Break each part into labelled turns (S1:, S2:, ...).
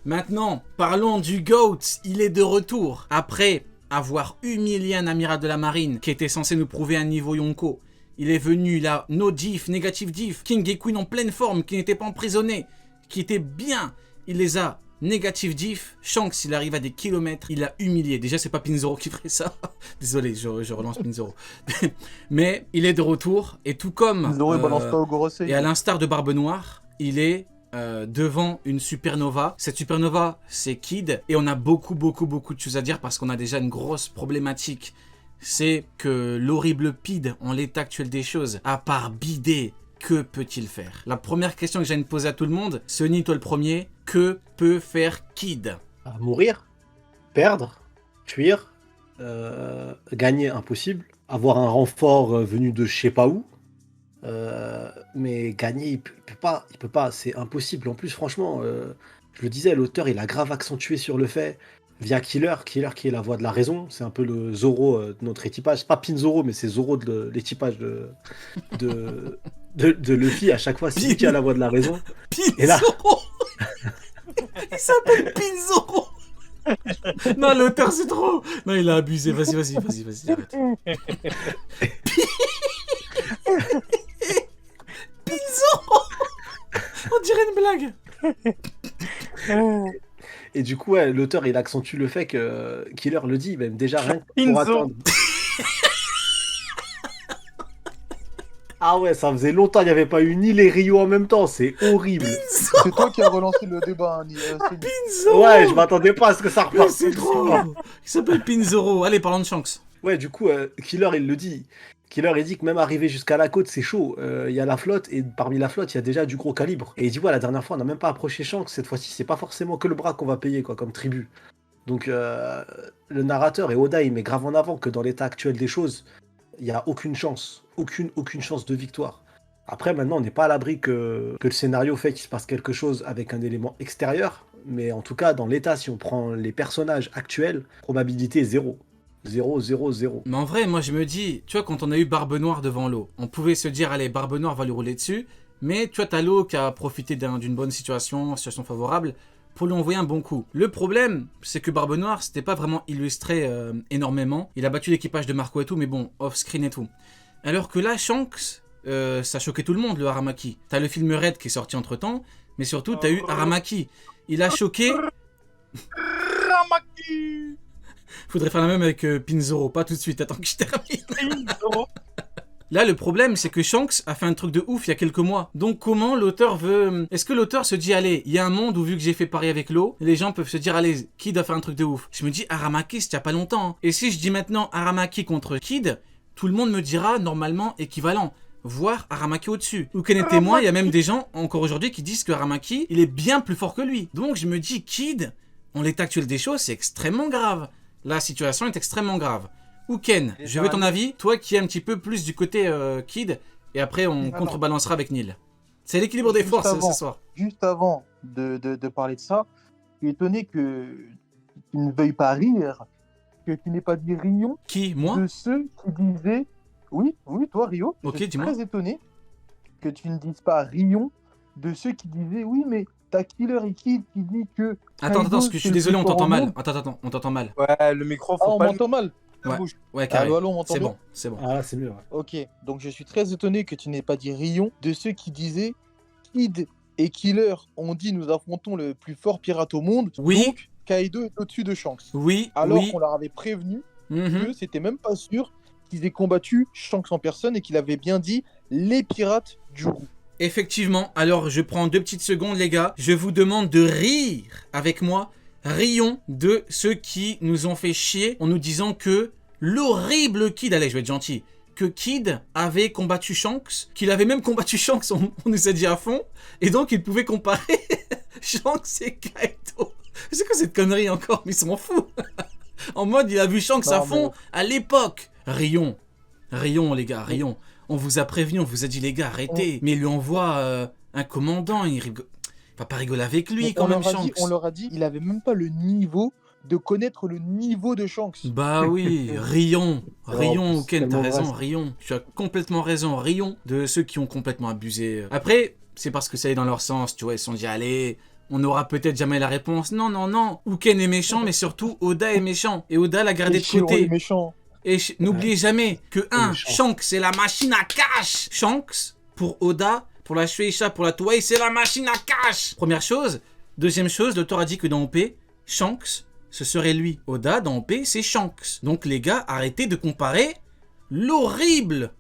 S1: Maintenant, parlons du GOAT. Il est de retour. Après avoir humilié un amiral de la marine qui était censé nous prouver un niveau Yonko, il est venu là, no diff, négatif diff, King et Queen en pleine forme, qui n'étaient pas emprisonnés, qui étaient bien. Il les a négatif diff. Shanks, il arrive à des kilomètres, il a humilié. Déjà, c'est pas Pinzoro qui ferait ça. Désolé, je relance Pinzoro. Mais il est de retour, et tout comme...
S2: Pinzoro, il balance pas au Gorosei.
S1: Et à l'instar de Barbe Noire, il est devant une supernova. Cette supernova, c'est Kid. Et on a beaucoup de choses à dire parce qu'on a déjà une grosse problématique. C'est que l'horrible Pid, en l'état actuel des choses, à part bider, que peut-il faire? La première question que j'ai me poser à tout le monde, Sony, toi le premier, que peut faire Kid?
S3: Mourir, perdre, fuir, gagner impossible, avoir un renfort venu de je sais pas où, mais gagner il peut pas, c'est impossible. En plus franchement, je le disais, l'auteur il a grave accentué sur le fait via Killer qui est la voix de la raison, c'est un peu le Zoro de notre équipage, c'est pas Pinzoro mais c'est Zoro de l'équipage de Luffy. À chaque fois c'est lui qui a la voix de la raison.
S1: Pinzoro.
S3: Et là
S1: il s'appelle Pinzoro. Non, l'auteur c'est trop. Non, il a abusé. Vas-y, arrête. Pinzoro. On dirait une blague.
S3: Et du coup, ouais, l'auteur, il accentue le fait que Killer le dit, même déjà rien que pour attendre. Ah ouais, ça faisait longtemps, il n'y avait pas eu ni les Rio en même temps, c'est horrible.
S2: C'est toi qui as relancé le débat, hein,
S1: Pinzoro.
S3: Ouais, je m'attendais pas à ce que ça reparte.
S1: C'est trop. Il s'appelle Pinzoro. Allez, parlons de Shanks.
S3: Ouais, du coup, Killer, il le dit. Killer, il dit que même arrivé jusqu'à la côte, c'est chaud. Il y a la flotte, et parmi la flotte, il y a déjà du gros calibre. Et il dit, ouais, la dernière fois, on n'a même pas approché Shanks. Cette fois-ci, c'est pas forcément que le bras qu'on va payer, quoi, comme tribut. Donc, le narrateur et Oda, il met grave en avant que dans l'état actuel des choses, il n'y a aucune chance. Aucune chance de victoire. Après, maintenant, on n'est pas à l'abri que le scénario fait qu'il se passe quelque chose avec un élément extérieur. Mais en tout cas, dans l'état, si on prend les personnages actuels, probabilité 0. 0, 0, 0.
S1: Mais en vrai, moi je me dis, tu vois, quand on a eu Barbe Noire devant l'eau, on pouvait se dire, allez, Barbe Noire va lui rouler dessus. Mais tu vois, t'as l'eau qui a profité d'une bonne situation favorable, pour lui envoyer un bon coup. Le problème, c'est que Barbe Noire, c'était pas vraiment illustré énormément. Il a battu l'équipage de Marco et tout, mais bon, off-screen et tout. Alors que là, Shanks, ça choquait tout le monde, le Aramaki. T'as le film Red qui est sorti entre-temps, mais surtout, t'as eu Aramaki. Il a choqué...
S2: Aramaki.
S1: Faudrait faire la même avec Pinzoro, pas tout de suite, attends que je termine. Là, le problème, c'est que Shanks a fait un truc de ouf il y a quelques mois. Donc, comment l'auteur veut... Est-ce que l'auteur se dit, allez, il y a un monde où, vu que j'ai fait pareil avec l'eau, les gens peuvent se dire, allez, Kid a fait un truc de ouf. Je me dis, Aramaki, c'était il y a pas longtemps. Hein. Et si je dis maintenant Aramaki contre Kid, tout le monde me dira, normalement, équivalent. Voire Aramaki au-dessus. Ou qu'en est témoin, il y a même des gens, encore aujourd'hui, qui disent que Aramaki, il est bien plus fort que lui. Donc, je me dis, Kid, en l'état actuel des choses, c'est extrêmement grave. La situation est extrêmement grave. Ou Ken, je veux ton avis, toi qui es un petit peu plus du côté Kid, et après on contrebalancera avec Neil. C'est l'équilibre des forces ce soir.
S2: Juste avant de parler de ça, je suis étonné que tu ne veuilles pas rire, que tu n'aies pas dit Rion.
S1: Qui, moi?
S2: De ceux qui disaient... Oui, toi Rio.
S1: Ok,
S2: je suis
S1: dis-moi.
S2: très étonné que tu ne dises pas Rion de ceux qui disaient oui, mais t'as Killer et Kid qui dit que...
S1: Attends, parce que je suis désolé, on t'entend mal. Attends, on t'entend mal.
S2: Ouais, le micro, faut pas... on m'entend mal.
S1: Ouais, carré.
S2: Allô, on m'entend bien.
S1: C'est bon.
S3: Ah, c'est mieux, ouais.
S2: Ok, donc je suis très étonné que tu n'aies pas dit Rion de ceux qui disaient Kid et Killer ont dit nous affrontons le plus fort pirate au monde.
S1: Oui.
S2: Donc Kaido est au-dessus de Shanks.
S1: Oui.
S2: Alors qu'on leur avait prévenu que c'était même pas sûr qu'ils aient combattu Shanks en personne et qu'il avait bien dit les pirates du Roux.
S1: Effectivement, alors je prends 2 petites secondes les gars, je vous demande de rire avec moi, rions de ceux qui nous ont fait chier en nous disant que l'horrible Kid, allez je vais être gentil, que Kid avait combattu Shanks, qu'il avait même combattu Shanks, on nous a dit à fond, et donc il pouvait comparer Shanks et Kaido. C'est quoi cette connerie encore, mais ils s'en foutent. En mode il a vu Shanks à fond à l'époque. Rions les gars, rions. On vous a prévenu, on vous a dit les gars, arrêtez. Mais il lui envoie un commandant, il va pas rigoler avec lui quand même, Shanks.
S2: On leur a dit, il avait même pas le niveau de connaître le niveau de Shanks.
S1: Bah oui, rions, Ken, t'as raison, rions. Tu as complètement raison, rions de ceux qui ont complètement abusé. Après, c'est parce que ça est dans leur sens, tu vois, ils se sont dit, allez, On n'aura peut-être jamais la réponse. Non, non, non. Uken est méchant, mais surtout Oda est méchant. Et Oda l'a gardé de
S2: Shiro est
S1: côté.
S2: méchant.
S1: Et n'oubliez jamais que
S3: méchant.
S1: Shanks, c'est la machine à cash. Shanks, pour Oda, pour la Shueisha, pour la Toei, c'est la machine à cash. Première chose. Deuxième chose, l'auteur a dit que dans OP, Shanks, ce serait lui. Oda, dans OP, c'est Shanks. Donc les gars, arrêtez de comparer l'horrible.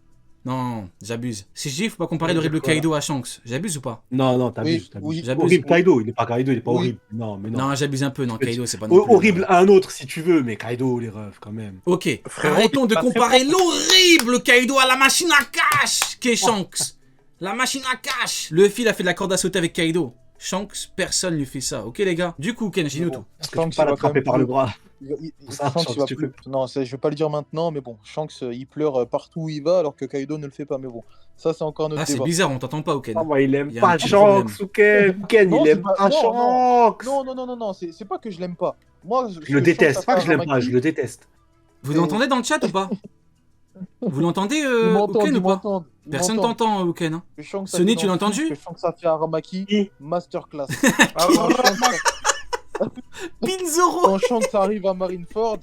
S1: Non, j'abuse. Si je dis, faut pas comparer l'horrible Kaido à Shanks. J'abuse ou pas?
S3: Non, t'abuses.
S2: Oui,
S1: j'abuse.
S3: Horrible Kaido, il est pas
S2: Oui.
S3: horrible. Non, mais non.
S1: Non, j'abuse un peu. Non, Kaido, c'est pas non plus.
S3: Horrible à un autre si tu veux, mais Kaido, les refs, quand même.
S1: Ok,
S4: Frérot,
S1: arrêtons de
S4: pas
S1: comparer l'horrible Kaido à la machine à cash qu'est Shanks. La machine à cash. Luffy, il a fait de la corde à sauter avec Kaido. Shanks, personne lui fait ça. Ok, les gars? Du coup, Ken, dis-nous tout.
S3: Parce que tu peux pas l'attraper par le bras. Ça,
S2: Shanks, il va
S3: tu
S2: plus...
S3: peux.
S2: Non, je vais pas le dire maintenant, mais bon, Shanks, il pleure partout où il va, alors que Kaido ne le fait pas. Mais bon, ça, c'est encore un autre
S1: Ah, c'est
S2: débat.
S1: bizarre, on t'entend pas, Ken.
S3: Ah, moi, il aime
S1: Il y a un
S3: pas
S1: petit
S3: Shanks,
S1: problème.
S3: ou Ken.
S2: Non,
S3: Il
S2: c'est
S3: aime
S2: pas-
S3: pas
S2: non,
S3: Shanks.
S2: Non, c'est pas que je l'aime pas. Moi,
S3: Je le déteste. Pas que je l'aime pas, je le déteste.
S1: Vous l'entendez dans le chat ou pas? Vous l'entendez,
S2: Ils m'entendent,
S1: Uken,
S2: ils
S1: ou pas?
S2: m'entendent. ils
S1: Personne
S2: m'entendent.
S1: t'entend, Uken. Hein.
S2: Que Shanks a
S1: Sony,
S2: fait
S1: tu l'as
S2: dans le
S1: entendu?
S2: film, que Shanks a fait à Aramaki,
S3: Qui
S2: masterclass.
S4: Ah,
S1: Pinzoro.
S2: Quand Shanks arrive à Marineford,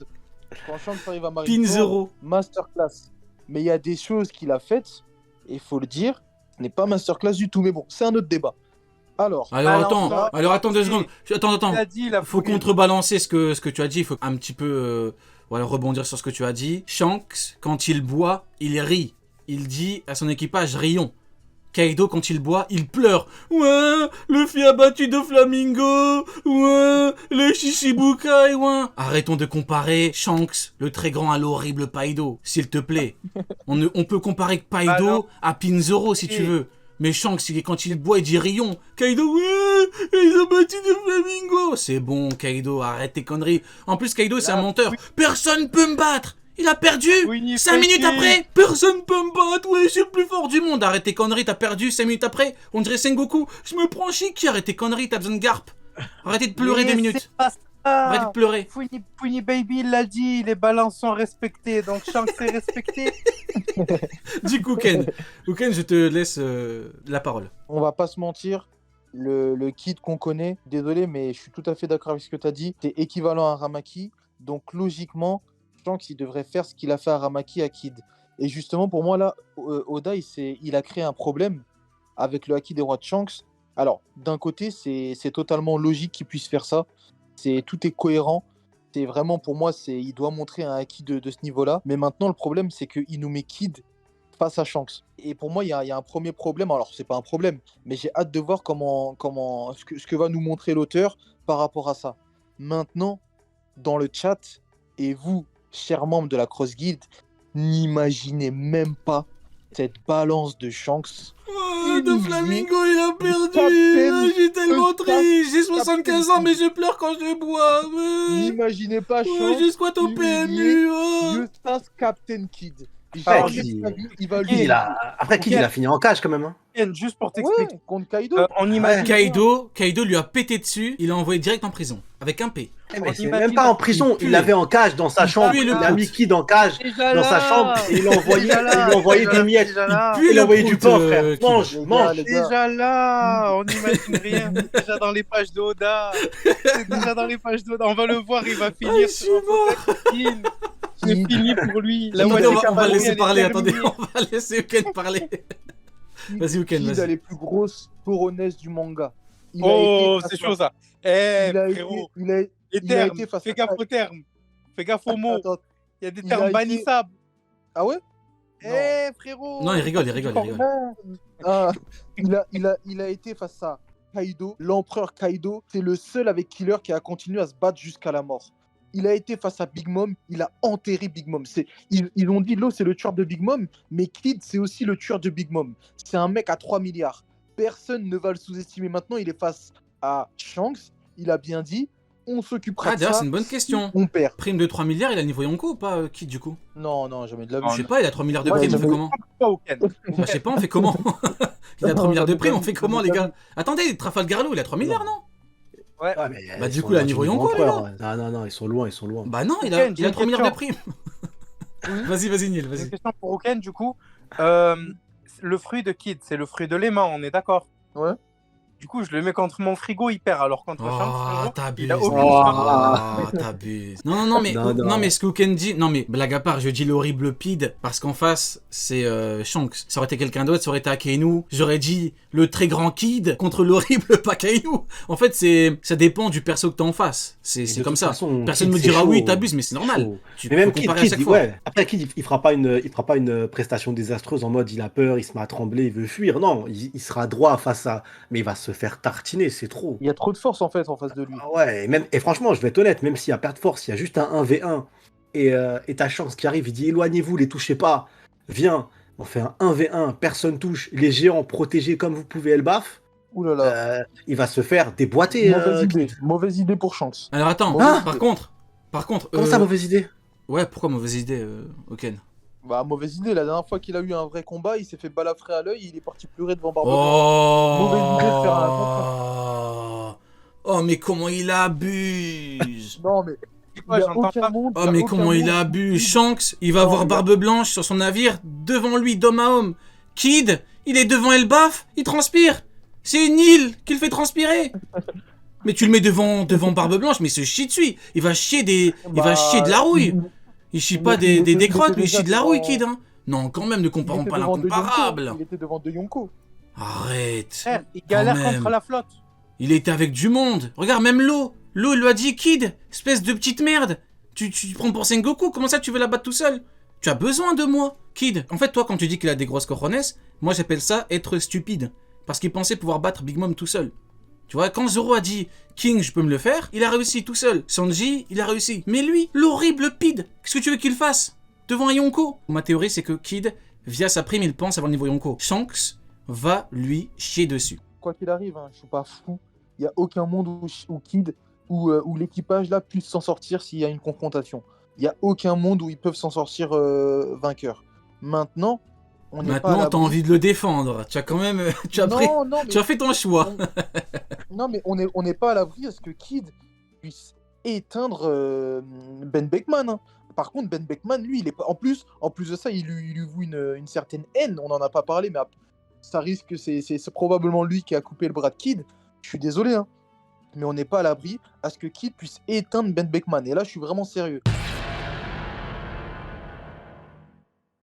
S1: Pinzoro.
S2: masterclass. Mais il y a des choses qu'il a faites, et il faut le dire, ce n'est pas masterclass du tout. Mais bon, c'est un autre débat. Alors,
S1: Alors attends 2 secondes. Attends.
S4: Il a dit, il a
S1: Faut
S4: fouillé.
S1: contrebalancer ce que tu as dit. Il faut un petit peu voilà, rebondir sur ce que tu as dit. Shanks, quand il boit, il rit. Il dit à son équipage, rions. Kaido, quand il boit, il pleure. Ouais, Luffy a battu Doflamingo. Ouais, le Shishibukai, ouais. Arrêtons de comparer Shanks, le très grand, à l'horrible Kaido, s'il te plaît. On peut comparer Kaido
S4: Alors,
S1: à Pinzoro, si
S4: ok.
S1: tu veux. Mais Shanks, quand il boit, il dit rions. Kaido, ouais, ils ont battu Doflamingo. C'est bon, Kaido, arrête tes conneries. En plus, Kaido, c'est un menteur. Personne peut me battre. Il a perdu.
S4: Winnie
S1: 5 minutes
S4: Fighting.
S1: après, personne peut me battre. Ouais, je suis le plus fort du monde. Arrête tes conneries, t'as perdu. 5 minutes après, on dirait Sengoku. Je me prends Shiki. Arrête tes conneries, t'as besoin de Garp. Arrêtez de pleurer 2 minutes.
S4: C'est pas ça.
S1: Arrêtez de pleurer.
S4: Fouini Baby, il l'a dit, les balances sont respectées, donc Shanks est respecté.
S1: Du coup, Ken, je te laisse la parole.
S2: on va pas se mentir, le kid qu'on connaît, désolé, mais je suis tout à fait d'accord avec ce que tu as dit, c'est équivalent à Ramaki. Donc logiquement, Shanks, il devrait faire ce qu'il a fait à Ramaki à Kid. Et justement, pour moi, là, Oda, il a créé un problème avec le haki des rois de Shanks. Alors, d'un côté, c'est totalement logique qu'il puisse faire ça. Tout est cohérent. C'est vraiment, pour moi, il doit montrer un haki de ce niveau-là. Mais maintenant, le problème, c'est qu'il nous met Kid face à Shanks. Et pour moi, il y a un premier problème. Alors, c'est pas un problème, mais j'ai hâte de voir ce que va nous montrer l'auteur par rapport à ça. Maintenant, dans le chat, et vous, chers membres de la Cross Guild, n'imaginez même pas cette balance de Shanks.
S1: Doflamingo, il a perdu.
S2: Captain-
S1: J'ai tellement triste. J'ai
S2: Captain
S1: 75 ans, mais je pleure quand je bois.
S2: N'imaginez pas Shanks.
S1: J'ai squat au PMU.
S2: Eustace Captain Kid.
S3: Ouais,
S2: Jamais
S3: qui-
S2: de sa vie, il va
S3: Kid,
S2: lui.
S3: Après, Kid, il a fini en cage quand même. Hein.
S4: Ken, juste pour t'expliquer,
S2: Ouais, contre Kaido.
S4: on imagine.
S1: Kaido lui a pété dessus. Il l'a envoyé direct en prison. Avec un P.
S3: Mais c'est
S4: imagine-
S3: même pas en prison, il l'avait en cage dans sa chambre.
S1: puait
S3: Il
S1: le
S3: a
S1: pote.
S3: mis Kid en cage
S4: Déjà
S3: dans sa
S4: là.
S3: chambre et il l'a envoyé des miettes.
S4: Déjà là.
S1: Puis
S3: Il a envoyé du pain,
S1: prout,
S3: frère.
S1: Kid.
S3: Mange,
S2: Les gars,
S3: mange.
S2: les gars.
S4: Déjà là, on n'imagine rien. Déjà dans les pages d'Oda. C'est déjà dans les pages d'Oda. On va le voir, il va finir
S1: Ah, je
S4: sur
S1: suis
S4: un fauteuil tranquille. C'est
S2: Kid.
S4: fini pour lui.
S1: Attendez,
S4: moitié
S1: on va
S4: cavalry,
S1: laisser
S4: elle est
S1: parler.
S4: terminée.
S1: Attendez, on va laisser Uken parler. Vas-y, Uken,
S2: Kid a
S1: vas-y.
S2: les plus grosses coronesses du manga. Il a
S4: Oh,
S2: été
S4: c'est
S2: face à-
S4: chaud ça. Eh,
S2: il a été-
S4: frérot.
S2: il a-
S4: Les
S2: il a
S4: termes.
S2: été face
S4: Fais
S2: à-
S4: gaffe aux termes. Fais gaffe aux mots.
S2: Attends,
S4: Il y a des
S2: il
S4: termes
S2: a été-
S4: bannissables.
S2: Ah ouais?
S4: Eh, frérot.
S1: Non, il rigole.
S2: Ah, il a été face à Kaido, l'empereur Kaido. C'est le seul avec Killer qui a continué à se battre jusqu'à la mort. Il a été face à Big Mom, il a enterré Big Mom. Ils ont dit Lo, c'est le tueur de Big Mom, mais Kid, c'est aussi le tueur de Big Mom. C'est un mec à 3 milliards. Personne ne va le sous-estimer. Maintenant, il est face à Shanks. Il a bien dit, on s'occupera
S1: Ah,
S2: de
S1: d'ailleurs,
S2: ça.
S1: c'est une bonne question.
S2: On perd.
S1: Prime de 3 milliards, il a le niveau Yonko ou pas, Kid, du coup?
S2: Non, jamais de la
S4: Non,
S1: Je sais pas, il a 3 milliards de
S2: Ouais,
S1: prime, on fait
S2: j'avoue.
S1: comment?
S4: Pas au Ken.
S1: Bah, je sais pas, on fait comment? Il a 3
S2: Non,
S1: milliards de
S2: j'avoue
S1: prime,
S2: pas.
S1: on fait comment, les gars? Attendez, Trafalgar Law, il a 3 milliards, non?
S4: Ouais.
S3: Ouais, mais
S1: Bah,
S3: ils
S1: du
S3: sont
S1: coup, là,
S3: loin
S1: niveau
S3: du
S1: Yonko, les
S3: empereur. Non, ils sont loin.
S1: Bah non, il
S4: Ken, j'ai
S1: a
S4: une
S1: 3 milliards de
S4: question.
S1: prime. Vas-y, Niel,
S4: J'ai
S1: vas-y.
S4: une question pour Oken, du coup. Le fruit de Kid, c'est le fruit de l'aimant, on est d'accord?
S2: Ouais.
S4: Du coup, je le mets contre mon frigo, il perd. Alors contre Shanks, frérot,
S1: t'abuses.
S4: il a aucune
S1: Oh, t'abuses. Non, mais,
S3: Non, non.
S1: non, mais ce que Ken dit, non, mais blague à part, je dis l'horrible Pid parce qu'en face, c'est Shanks. Ça aurait été quelqu'un d'autre, ça aurait été Akainu. J'aurais dit le très grand Kid contre l'horrible Pakainu. En fait, ça dépend du perso que t'as en face. C'est comme ça. Personne ne me dira oui, t'abuses, mais c'est normal. Tu
S3: Mais même
S1: peux
S3: Kid,
S1: comparer à chaque fois.
S3: ouais. Après Kid, il fera pas une prestation désastreuse en mode il a peur, il se met à trembler, il veut fuir. Non, il sera droit face à, mais il va se faire tartiner, c'est trop.
S2: Il y a trop de force en fait en face de lui.
S3: Ah ouais, et franchement, je vais être honnête, même s'il y a perte de force, il y a juste un 1v1 et ta chance qui arrive, il dit éloignez-vous, les touchez pas, viens, on fait un 1v1, personne touche, les géants protégés comme vous pouvez Elbaf,
S2: Ouh là là.
S3: il va se faire déboîter.
S2: Mauvaise idée pour Shanks.
S1: Alors attends,
S2: Mauvaise
S1: par contre.
S3: Comment ça, mauvaise idée?
S1: Ouais, pourquoi mauvaise idée, Oken?
S2: Bah, mauvaise idée. La dernière fois qu'il a eu un vrai combat, il s'est fait balafrer à l'œil, il est parti pleurer devant Barbe Blanche. Mauvaise idée de faire un contre.
S1: Oh, mais comment il abuse!
S2: Non, mais.
S4: Ouais,
S2: il y a
S4: j'entends
S2: aucun
S4: pas.
S2: monde,
S1: Oh,
S2: il y a
S1: mais
S2: aucun
S1: comment il
S2: monde
S1: abuse!
S2: qui-
S1: Shanks, il va
S2: Non,
S1: voir
S2: il y a-
S1: Barbe Blanche sur son navire, devant lui, d'homme à homme. Kid, il est devant Elbaf, il transpire! C'est une île qu'il fait transpirer! Mais tu le mets devant Barbe Blanche, mais il se chie dessus! Il va chier il va
S2: Bah,
S1: chier de la rouille! Il chie pas
S2: il était-
S1: des
S2: il
S1: crottes,
S2: était
S1: mais il
S2: déjà
S1: chie de la rouille,
S2: devant-
S1: Kid, hein! Non, quand même, ne comparons pas l'incomparable!
S2: Il était devant De Yonko.
S1: Arrête!
S4: Frère, il galère
S1: Quand même.
S4: contre la flotte.
S1: Il était avec du monde. Regarde, même l'eau. L'eau, il lui a dit, Kid, espèce de petite merde. Tu te prends pour Sengoku. Comment ça, tu veux la battre tout seul? Tu as besoin de moi, Kid. En fait, toi, quand tu dis qu'il a des grosses cojones, moi, j'appelle ça être stupide. Parce qu'il pensait pouvoir battre Big Mom tout seul. Tu vois, quand Zoro a dit, King, je peux me le faire, il a réussi tout seul. Sanji, il a réussi. Mais lui, l'horrible Pid, qu'est-ce que tu veux qu'il fasse? Devant un Yonko. Ma théorie, c'est que Kid, via sa prime, il pense avoir le niveau Yonko. Shanks va lui chier dessus.
S2: Quoi qu'il arrive, hein, je suis pas fou. Il y a aucun monde où Kid où l'équipage là puisse s'en sortir s'il y a une confrontation. Il y a aucun monde où ils peuvent s'en sortir vainqueurs. Maintenant, on n'est pas à
S1: Maintenant, t'as
S2: l'abri-
S1: envie de le défendre. Tu as quand même. Tu as pris.
S2: Non,
S1: Tu as fait ton choix.
S2: Non, mais on n'est pas à l'abri à ce que Kid puisse éteindre Ben Beckman. Hein. Par contre, Ben Beckman, lui, il est pas. En plus de ça, il lui voue une certaine haine. On n'en a pas parlé, mais ça risque que c'est probablement lui qui a coupé le bras de Kid. Je suis désolé, hein. Mais on n'est pas à l'abri à ce que Kid puisse éteindre Ben Beckman. Et là, je suis vraiment sérieux.